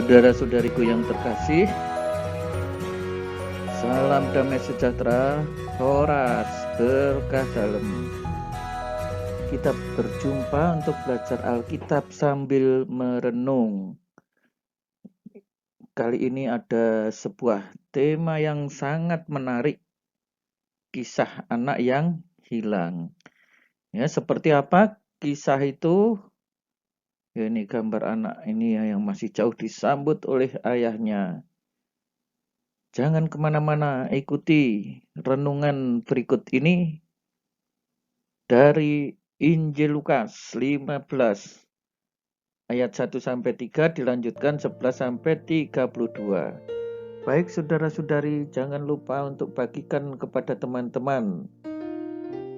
Saudara-saudariku yang terkasih, salam damai sejahtera, Horas berkah dalam. Kita berjumpa untuk belajar Alkitab sambil merenung. Kali ini ada sebuah tema yang sangat menarik, kisah anak yang hilang. Ya, seperti apa kisah itu? Ya, ini gambar anak ini ya, yang masih jauh disambut oleh ayahnya. Jangan kemana-mana, ikuti renungan berikut ini dari Injil Lukas 15 ayat 1-3 dilanjutkan 11-32. Baik saudara-saudari, jangan lupa untuk bagikan kepada teman-teman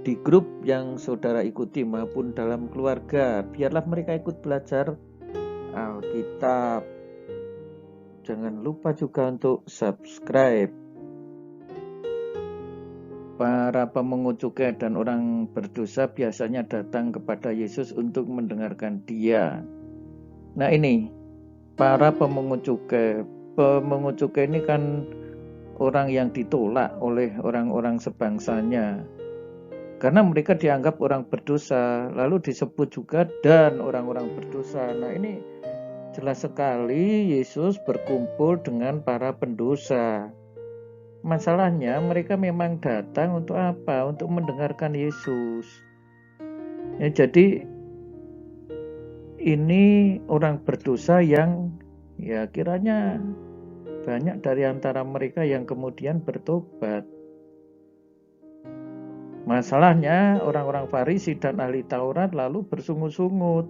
di grup yang saudara ikuti maupun dalam keluarga. Biarlah mereka ikut belajar Alkitab. Jangan lupa juga untuk subscribe. Para pemungut cukai dan orang berdosa biasanya datang kepada Yesus untuk mendengarkan Dia. Nah ini, para pemungut cukai. Pemungut cukai ini kan orang yang ditolak oleh orang-orang sebangsanya. Karena mereka dianggap orang berdosa, lalu disebut juga dan orang-orang berdosa. Nah ini jelas sekali Yesus berkumpul dengan para pendosa. Masalahnya mereka memang datang untuk apa? Untuk mendengarkan Yesus. Ya, jadi ini orang berdosa yang ya kiranya banyak dari antara mereka yang kemudian bertobat. Masalahnya orang-orang Farisi dan ahli Taurat lalu bersungut-sungut.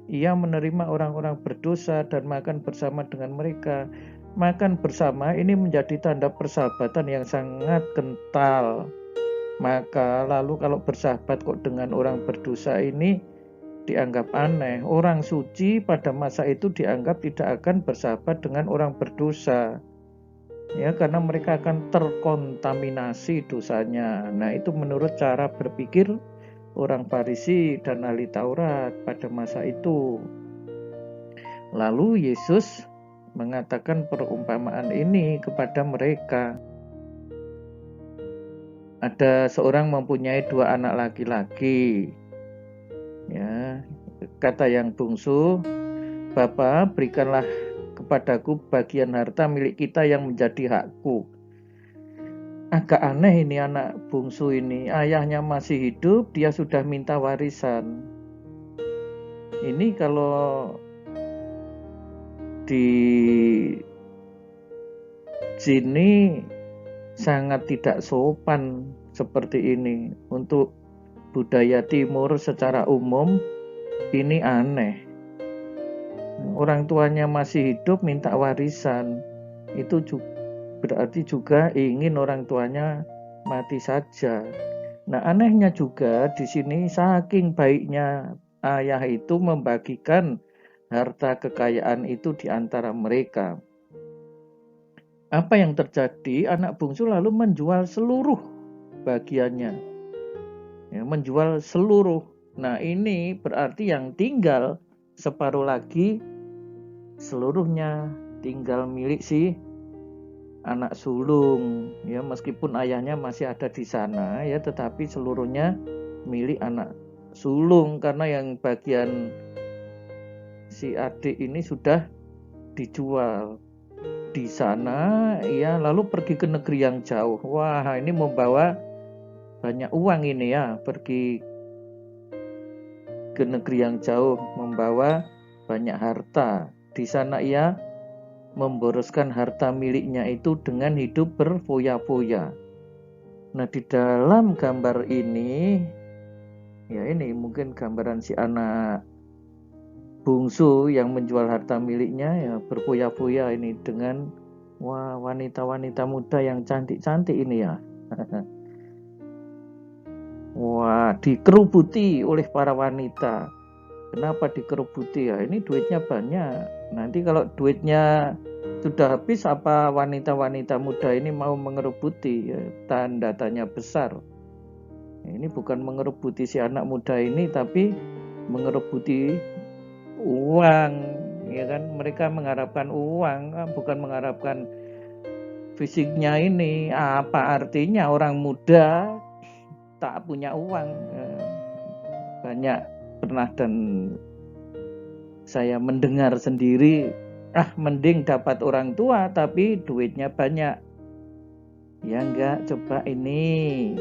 Ia menerima orang-orang berdosa dan makan bersama dengan mereka. Makan bersama ini menjadi tanda persahabatan yang sangat kental. Maka lalu kalau bersahabat kok dengan orang berdosa ini dianggap aneh. Orang suci pada masa itu dianggap tidak akan bersahabat dengan orang berdosa. Ya, karena mereka akan terkontaminasi dosanya. Nah, itu menurut cara berpikir orang Farisi dan ahli Taurat pada masa itu. Lalu Yesus mengatakan perumpamaan ini kepada mereka. Ada seorang mempunyai 2 anak laki-laki. Ya, kata yang bungsu, "Bapa, berikanlah kepadaku bagian harta milik kita yang menjadi hakku." Agak aneh ini anak bungsu ini. Ayahnya masih hidup, dia sudah minta warisan. Ini kalau di sini sangat tidak sopan seperti ini. Untuk budaya timur secara umum ini aneh. Orang tuanya masih hidup minta warisan. Itu berarti juga ingin orang tuanya mati saja. Nah, anehnya juga di sini saking baiknya ayah itu membagikan harta kekayaan itu di antara mereka. Apa yang terjadi? Anak bungsu lalu menjual seluruh bagiannya. Ya, menjual seluruh. Nah, ini berarti yang tinggal separuh lagi seluruhnya tinggal milik si anak sulung. Ya, meskipun ayahnya masih ada di sana ya, tetapi seluruhnya milik anak sulung karena yang bagian si adik ini sudah dijual di sana ya, lalu pergi ke negeri yang jauh. Wah, ini membawa banyak uang ini ya, pergi ke negeri yang jauh membawa banyak harta. Di sana ia memboroskan harta miliknya itu dengan hidup berfoya-foya. Nah, di dalam gambar ini ya, ini mungkin gambaran si anak bungsu yang menjual harta miliknya ya, berfoya-foya ini dengan wah, wanita-wanita muda yang cantik-cantik ini ya. Wah, dikerubuti oleh para wanita. Kenapa dikerubuti ya? Ini duitnya banyak. Nanti kalau duitnya sudah habis, apa wanita-wanita muda ini mau mengerubuti? Ya, tanda tanya besar. Ini bukan mengerubuti si anak muda ini, tapi mengerubuti uang ya kan? Mereka mengharapkan uang, bukan mengharapkan fisiknya ini. Apa artinya orang muda tak punya uang? Banyak pernah dan saya mendengar sendiri, mending dapat orang tua tapi duitnya banyak. Ya enggak, coba ini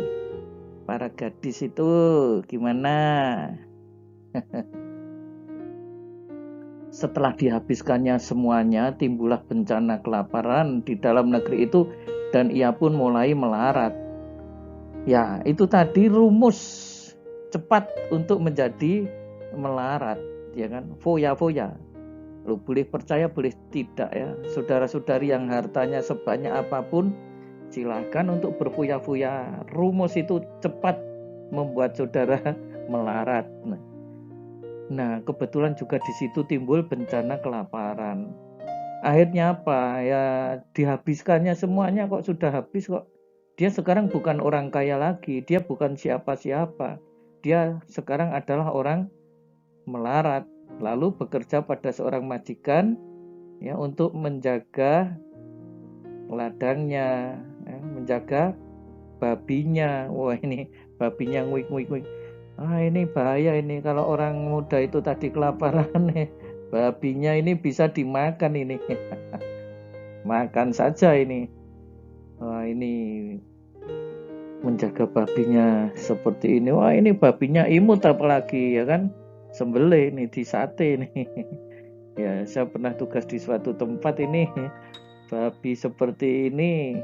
para gadis itu gimana? Setelah dihabiskannya semuanya, timbullah bencana kelaparan di dalam negeri itu dan ia pun mulai melarat. Ya, itu tadi rumus cepat untuk menjadi melarat, ya kan? Foya-foya. Lo boleh percaya, boleh tidak ya. Saudara-saudari yang hartanya sebanyak apapun, silahkan untuk berfoya-foya. Rumus itu cepat membuat saudara melarat. Nah, kebetulan juga di situ timbul bencana kelaparan. Akhirnya apa? Ya dihabiskannya semuanya kok sudah habis kok. Dia sekarang bukan orang kaya lagi, dia bukan siapa-siapa. Dia sekarang adalah orang melarat, lalu bekerja pada seorang majikan ya untuk menjaga ladangnya, ya, menjaga babinya. Wah, ini babinya nguik-nguik. Ini bahaya ini kalau orang muda itu tadi kelaparan nih. Babinya ini bisa dimakan ini. Makan saja ini. Wah, ini menjaga babinya seperti ini. Wah, ini babinya imut apalagi ya kan? Sembelih ini di sate nih. Ya, saya pernah tugas di suatu tempat ini. Babi seperti ini,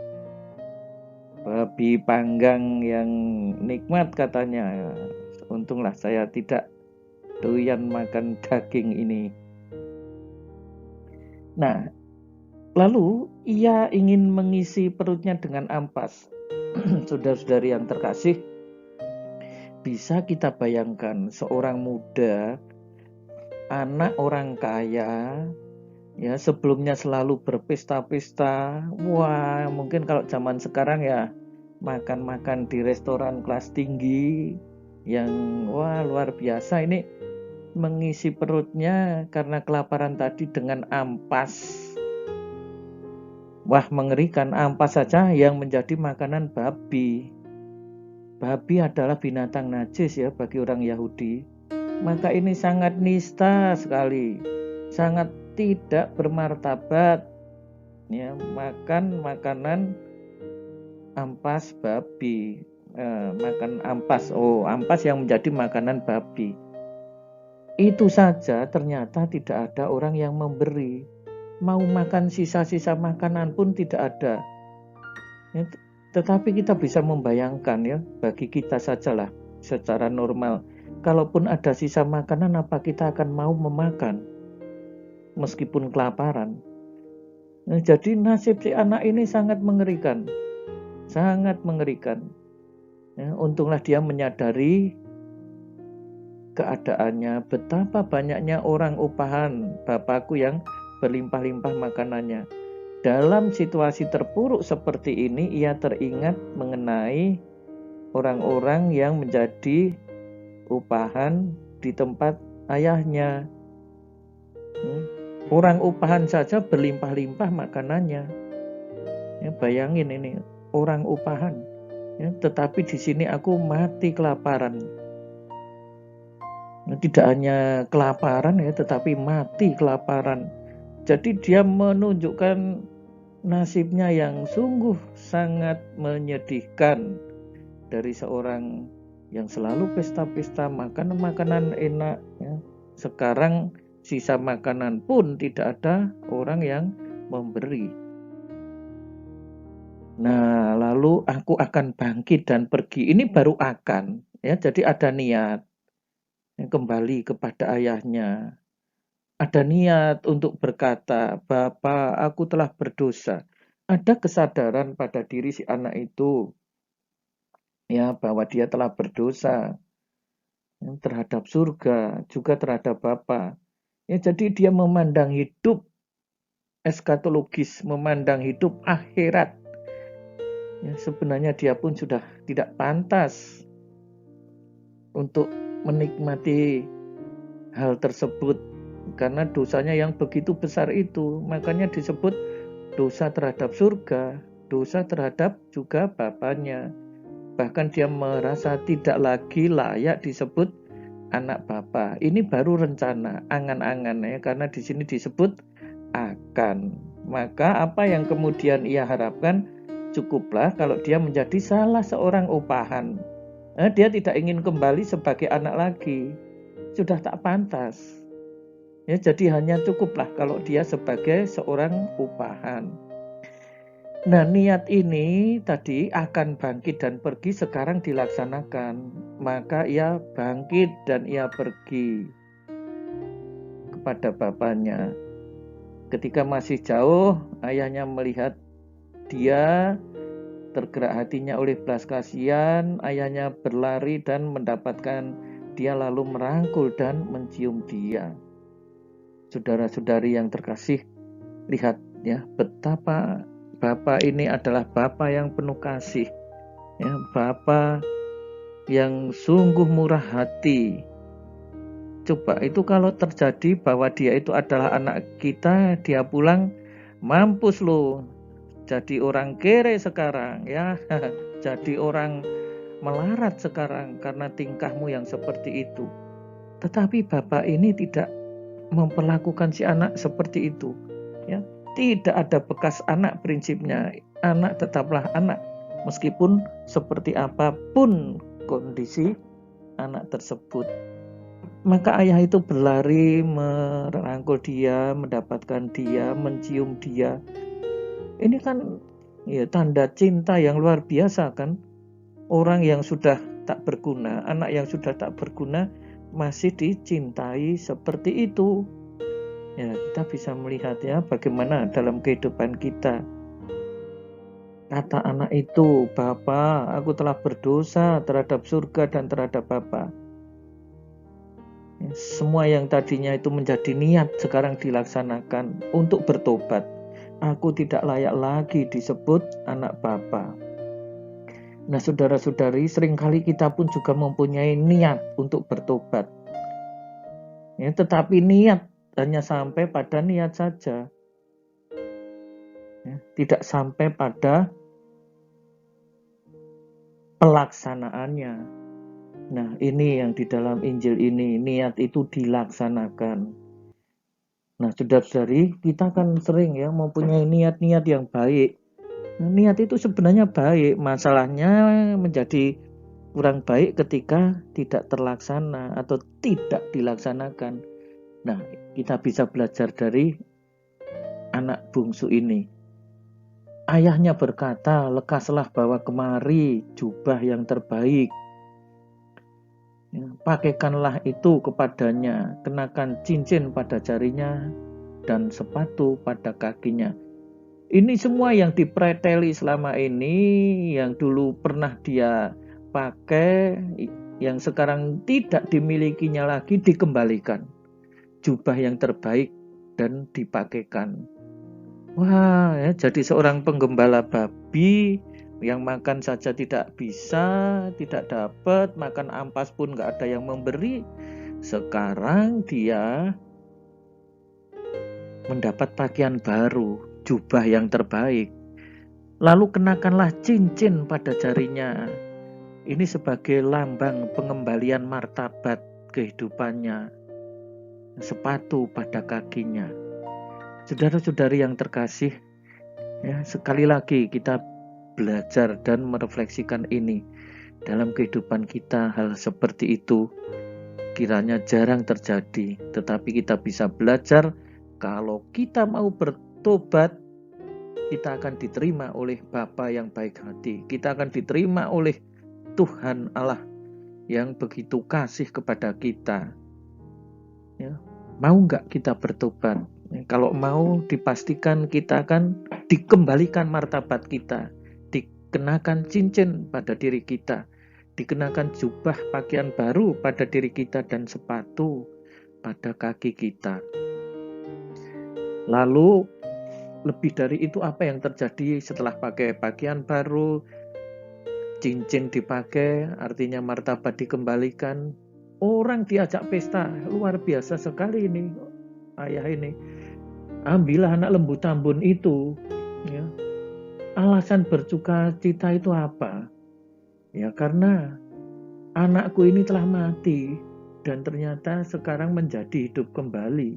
babi panggang yang nikmat katanya. Untunglah saya tidak doyan makan daging ini. Nah, lalu ia ingin mengisi perutnya dengan ampas. Saudara-saudari yang terkasih, bisa kita bayangkan seorang muda, anak orang kaya, ya sebelumnya selalu berpesta-pesta. Wah, mungkin kalau zaman sekarang ya makan-makan di restoran kelas tinggi yang wah luar biasa. Ini mengisi perutnya karena kelaparan tadi dengan ampas. Wah, mengerikan. Ampas saja yang menjadi makanan babi. Babi adalah binatang najis ya bagi orang Yahudi. Maka ini sangat nista sekali. Sangat tidak bermartabat. Ya, makan makanan ampas babi. Makan ampas. Oh, ampas yang menjadi makanan babi. Itu saja ternyata tidak ada orang yang memberi. Mau makan sisa-sisa makanan pun tidak ada. Ya, tetapi kita bisa membayangkan ya, bagi kita sajalah secara normal. Kalaupun ada sisa makanan, apa kita akan mau memakan? Meskipun kelaparan. Nah, jadi nasib si anak ini sangat mengerikan. Sangat mengerikan. Ya, untunglah dia menyadari keadaannya, betapa banyaknya orang upahan bapakku yang berlimpah-limpah makanannya. Dalam situasi terpuruk seperti ini, ia teringat mengenai orang-orang yang menjadi upahan di tempat ayahnya. Orang upahan saja berlimpah-limpah makanannya. Ya, bayangin ini, orang upahan. Ya, tetapi di sini aku mati kelaparan. Tidak hanya kelaparan ya, tetapi mati kelaparan. Jadi dia menunjukkan nasibnya yang sungguh sangat menyedihkan dari seorang yang selalu pesta-pesta makan makanan enak ya. Sekarang sisa makanan pun tidak ada orang yang memberi. Nah, lalu aku akan bangkit dan pergi. Ini baru akan ya, jadi ada niat yang kembali kepada ayahnya. Ada niat untuk berkata, "Bapa, aku telah berdosa." Ada kesadaran pada diri si anak itu, ya, bahwa dia telah berdosa ya, terhadap surga, juga terhadap Bapa. Ya, jadi dia memandang hidup eskatologis, memandang hidup akhirat. Ya, sebenarnya dia pun sudah tidak pantas untuk menikmati hal tersebut. karena dosanya yang begitu besar itu. Makanya disebut dosa terhadap surga, dosa terhadap juga bapaknya. Bahkan dia merasa tidak lagi layak disebut anak bapa. Ini baru rencana, angan-angan ya, karena di sini disebut akan. Maka apa yang kemudian ia harapkan, cukuplah kalau dia menjadi salah seorang upahan. Dia tidak ingin kembali sebagai anak lagi, sudah tak pantas. Ya, jadi hanya cukuplah kalau dia sebagai seorang upahan. Nah, niat ini tadi akan bangkit dan pergi sekarang dilaksanakan. Maka ia bangkit dan ia pergi kepada bapaknya. Ketika masih jauh, ayahnya melihat dia, tergerak hatinya oleh belas kasihan. Ayahnya berlari dan mendapatkan dia, lalu merangkul dan mencium dia. Saudara-saudari yang terkasih, lihat ya betapa Bapa ini adalah Bapa yang penuh kasih, ya, Bapa yang sungguh murah hati. Coba itu kalau terjadi bahwa dia itu adalah anak kita, dia pulang, mampus lo, jadi orang kere sekarang ya, jadi orang melarat sekarang karena tingkahmu yang seperti itu. Tetapi Bapak ini tidak memperlakukan si anak seperti itu, ya. Tidak ada bekas anak prinsipnya. Anak tetaplah anak, meskipun seperti apapun kondisi anak tersebut. Maka ayah itu berlari merangkul dia, mendapatkan dia, mencium dia. Ini kan ya tanda cinta yang luar biasa kan. Orang yang sudah tak berguna, anak yang sudah tak berguna masih dicintai seperti itu. Ya, kita bisa melihat ya bagaimana dalam kehidupan kita. Kata anak itu, "Bapa, aku telah berdosa terhadap surga dan terhadap Bapa." Ya, semua yang tadinya itu menjadi niat sekarang dilaksanakan untuk bertobat. Aku tidak layak lagi disebut anak Bapa. Nah, saudara-saudari, seringkali kita pun juga mempunyai niat untuk bertobat. Ya, tetapi niat hanya sampai pada niat saja, ya, tidak sampai pada pelaksanaannya. Nah, ini yang di dalam Injil ini, niat itu dilaksanakan. Nah, saudara-saudari, kita kan sering ya mempunyai niat-niat yang baik. Nah, niat itu sebenarnya baik, masalahnya menjadi kurang baik ketika tidak terlaksana atau tidak dilaksanakan. Nah, kita bisa belajar dari anak bungsu ini. Ayahnya berkata, "Lekaslah bawa kemari jubah yang terbaik. Pakaikanlah itu kepadanya, kenakan cincin pada jarinya dan sepatu pada kakinya." Ini semua yang dipreteli selama ini, yang dulu pernah dia pakai, yang sekarang tidak dimilikinya lagi, dikembalikan. Jubah yang terbaik dan dipakaikan. Wah, ya, jadi seorang penggembala babi yang makan saja tidak bisa, tidak dapat, makan ampas pun gak ada yang memberi. Sekarang dia mendapat pakaian baru, jubah yang terbaik. Lalu kenakanlah cincin pada jarinya. Ini sebagai lambang pengembalian martabat kehidupannya. Sepatu pada kakinya. Saudara-saudari yang terkasih, ya, sekali lagi kita belajar dan merefleksikan ini. Dalam kehidupan kita hal seperti itu kiranya jarang terjadi, tetapi kita bisa belajar kalau kita mau bertobat, kita akan diterima oleh Bapa yang baik hati. Kita akan diterima oleh Tuhan Allah yang begitu kasih kepada kita. Ya, mau nggak kita bertobat? Kalau mau, dipastikan kita akan dikembalikan martabat kita, dikenakan cincin pada diri kita, dikenakan jubah pakaian baru pada diri kita dan sepatu pada kaki kita. Lalu lebih dari itu apa yang terjadi setelah pakai pakaian baru, cincin dipakai, artinya martabat dikembalikan. Orang diajak pesta, luar biasa sekali ini. ayah ini. Ambillah anak lembu tambun itu. Ya. Alasan bersuka cita itu apa? Ya karena anakku ini telah mati dan ternyata sekarang menjadi hidup kembali.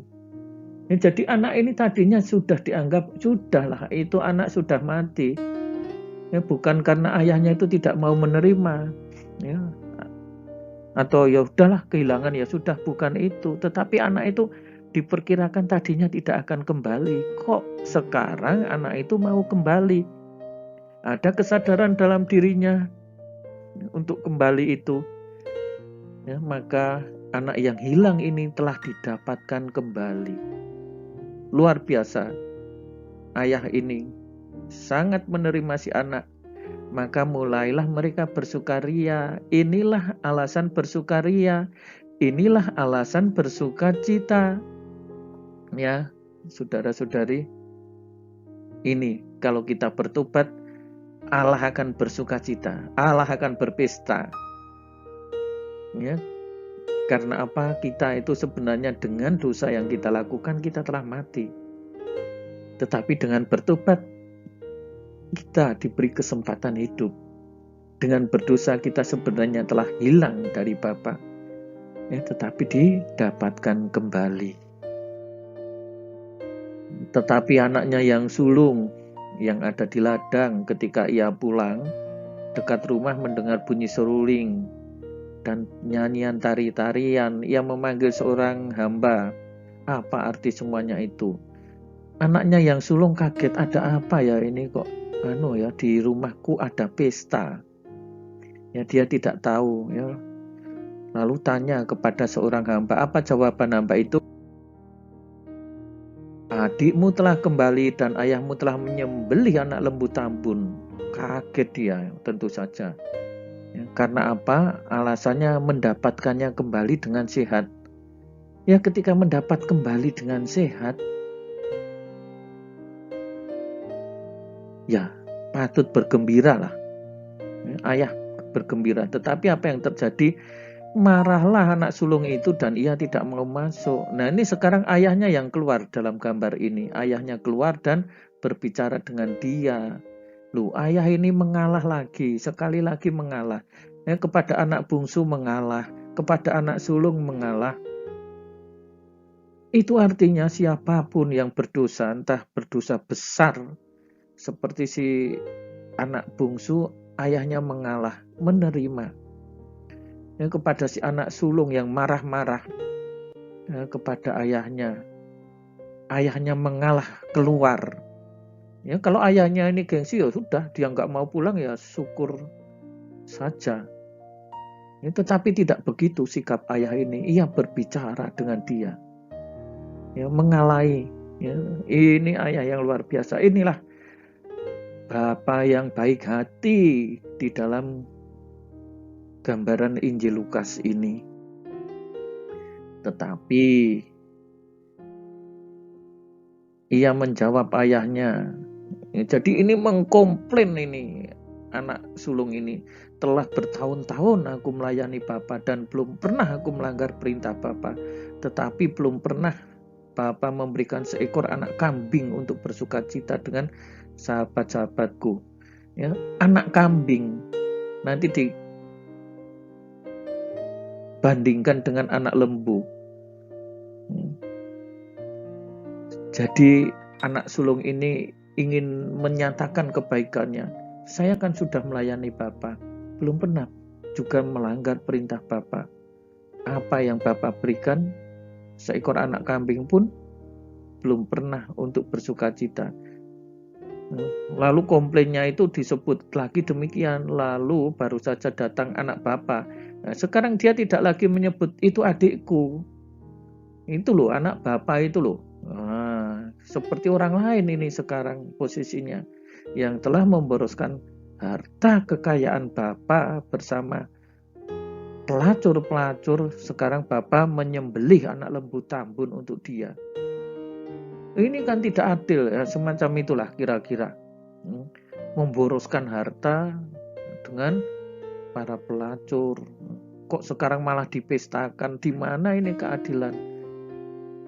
Ya, jadi anak ini tadinya sudah dianggap sudahlah itu anak sudah mati. Ya, bukan karena ayahnya itu tidak mau menerima. Ya. Atau ya udahlah kehilangan ya sudah, bukan itu. Tetapi anak itu diperkirakan tadinya tidak akan kembali. Kok sekarang anak itu mau kembali? Ada kesadaran dalam dirinya untuk kembali itu. Ya, maka anak yang hilang ini telah didapatkan kembali. Luar biasa. Ayah ini sangat menerima si anak. Maka mulailah mereka bersukaria. Inilah alasan bersukaria. Inilah alasan bersuka cita. Ya, saudara-saudari, ini kalau kita bertobat, Allah akan bersuka cita, Allah akan berpesta. Ya, karena apa? Kita itu sebenarnya dengan dosa yang kita lakukan kita telah mati. Tetapi dengan bertobat kita diberi kesempatan hidup. Dengan berdosa kita sebenarnya telah hilang dari Bapa. Ya, tetapi didapatkan kembali. Tetapi anaknya yang sulung, yang ada di ladang ketika ia pulang, dekat rumah mendengar bunyi seruling dan nyanyian tari-tarian, ia memanggil seorang hamba. Apa arti semuanya itu? Anaknya yang sulung kaget, ada apa ya ini kok ya di rumahku ada pesta. Ya dia tidak tahu ya. Lalu tanya kepada seorang hamba, apa jawaban hamba itu? Adikmu telah kembali dan ayahmu telah menyembelih anak lembu tambun. Kaget dia tentu saja. Ya, karena apa? Alasannya mendapatkannya kembali dengan sehat. Ya ketika mendapat kembali dengan sehat, ya patut bergembira lah. Ya, ayah bergembira. Tetapi apa yang terjadi? Marahlah anak sulung itu dan ia tidak mau masuk. Nah ini sekarang ayahnya yang keluar dalam gambar ini. Ayahnya keluar dan berbicara dengan dia. Loh, ayah ini mengalah lagi, sekali lagi mengalah. Ya, kepada anak bungsu mengalah, kepada anak sulung mengalah. Itu artinya siapapun yang berdosa, entah berdosa besar, seperti si anak bungsu, ayahnya mengalah, menerima. Ya, kepada si anak sulung yang marah-marah ya, kepada ayahnya mengalah keluar. Ya, kalau ayahnya ini gengsi ya sudah, dia nggak mau pulang ya syukur saja. Ya, tetapi tidak begitu sikap ayah ini. Ia berbicara dengan dia, ya, mengalahi. Ya, ini ayah yang luar biasa. Inilah Bapa yang baik hati di dalam gambaran Injil Lukas ini. Tetapi ia menjawab ayahnya. Ya, jadi ini mengkomplain ini anak sulung ini. Telah bertahun-tahun aku melayani Bapa dan belum pernah aku melanggar perintah Bapa. Tetapi belum pernah Bapa memberikan seekor anak kambing untuk bersuka cita dengan sahabat-sahabatku. Ya, anak kambing nanti dibandingkan dengan anak lembu. Jadi anak sulung ini ingin menyatakan kebaikannya. Saya kan sudah melayani Bapa, belum pernah juga melanggar perintah Bapa. Apa yang Bapa berikan, seekor anak kambing pun belum pernah untuk bersuka cita. Lalu komplainnya itu disebut lagi demikian. Lalu baru saja datang anak Bapa. Nah, sekarang dia tidak lagi menyebut itu adikku. Itu loh anak Bapa itu loh. Nah, seperti orang lain ini sekarang posisinya yang telah memboroskan harta kekayaan Bapa bersama pelacur-pelacur. Sekarang Bapa menyembelih anak lembu tambun untuk dia. Ini kan tidak adil ya, semacam itulah kira-kira. Memboroskan harta dengan para pelacur. Kok sekarang malah dipestakan? Di mana ini keadilan?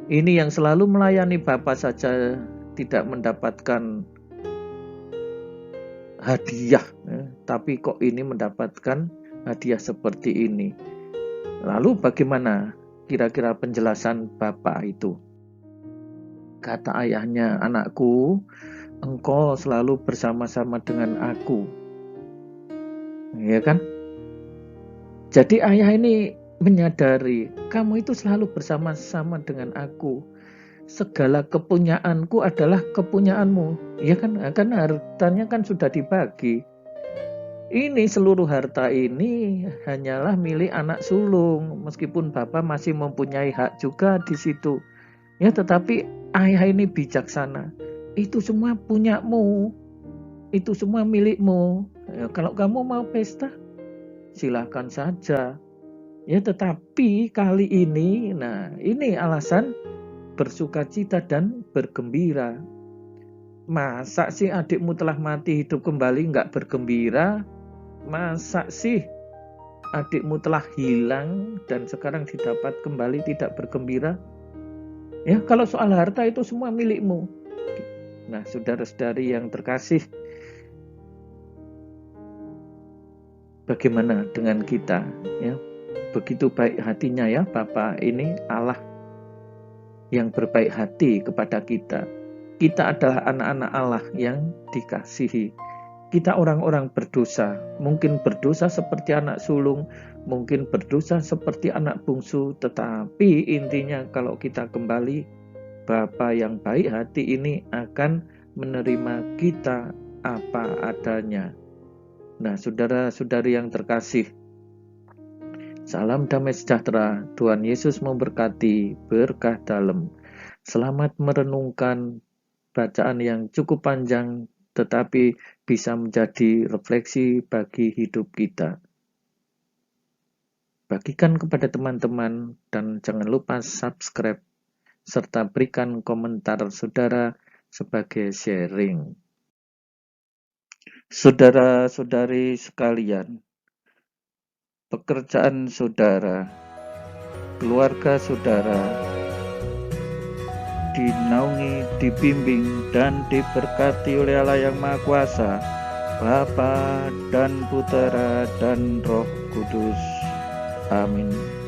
Ini yang selalu melayani Bapa saja tidak mendapatkan hadiah, tapi kok ini mendapatkan hadiah seperti ini. Lalu bagaimana kira-kira penjelasan Bapa itu? Kata ayahnya, "Anakku, engkau selalu bersama-sama dengan aku." Ya kan? Jadi ayah ini menyadari, kamu itu selalu bersama-sama dengan aku. Segala kepunyaanku adalah kepunyaanmu. Ya kan? Kan hartanya kan sudah dibagi. Ini seluruh harta ini hanyalah milik anak sulung. Meskipun Bapak masih mempunyai hak juga di situ. Ya, tetapi ayah ini bijaksana. Itu semua punyamu. Itu semua milikmu. Ya, kalau kamu mau pesta, silahkan saja. Ya, tetapi kali ini, nah ini alasan bersukacita dan bergembira. Masa sih adikmu telah mati hidup kembali nggak bergembira? Masa sih adikmu telah hilang dan sekarang didapat kembali tidak bergembira? Ya, kalau soal harta itu semua milikmu. Nah, saudara-saudari yang terkasih, bagaimana dengan kita? Ya, begitu baik hatinya ya Bapa ini, Allah yang berbaik hati kepada kita. Kita adalah anak-anak Allah yang dikasihi. Kita orang-orang berdosa, mungkin berdosa seperti anak sulung, mungkin berdosa seperti anak bungsu, tetapi intinya kalau kita kembali, Bapa yang baik hati ini akan menerima kita apa adanya. Nah, saudara-saudari yang terkasih, salam damai sejahtera, Tuhan Yesus memberkati, berkah dalam. Selamat merenungkan bacaan yang cukup panjang, tetapi bisa menjadi refleksi bagi hidup kita. Bagikan kepada teman-teman dan jangan lupa subscribe, serta berikan komentar saudara sebagai sharing. Saudara-saudari sekalian, pekerjaan saudara, keluarga saudara, dinaungi, dibimbing, dan diberkati oleh Allah yang Maha Kuasa, Bapa dan Putera dan Roh Kudus. Amin.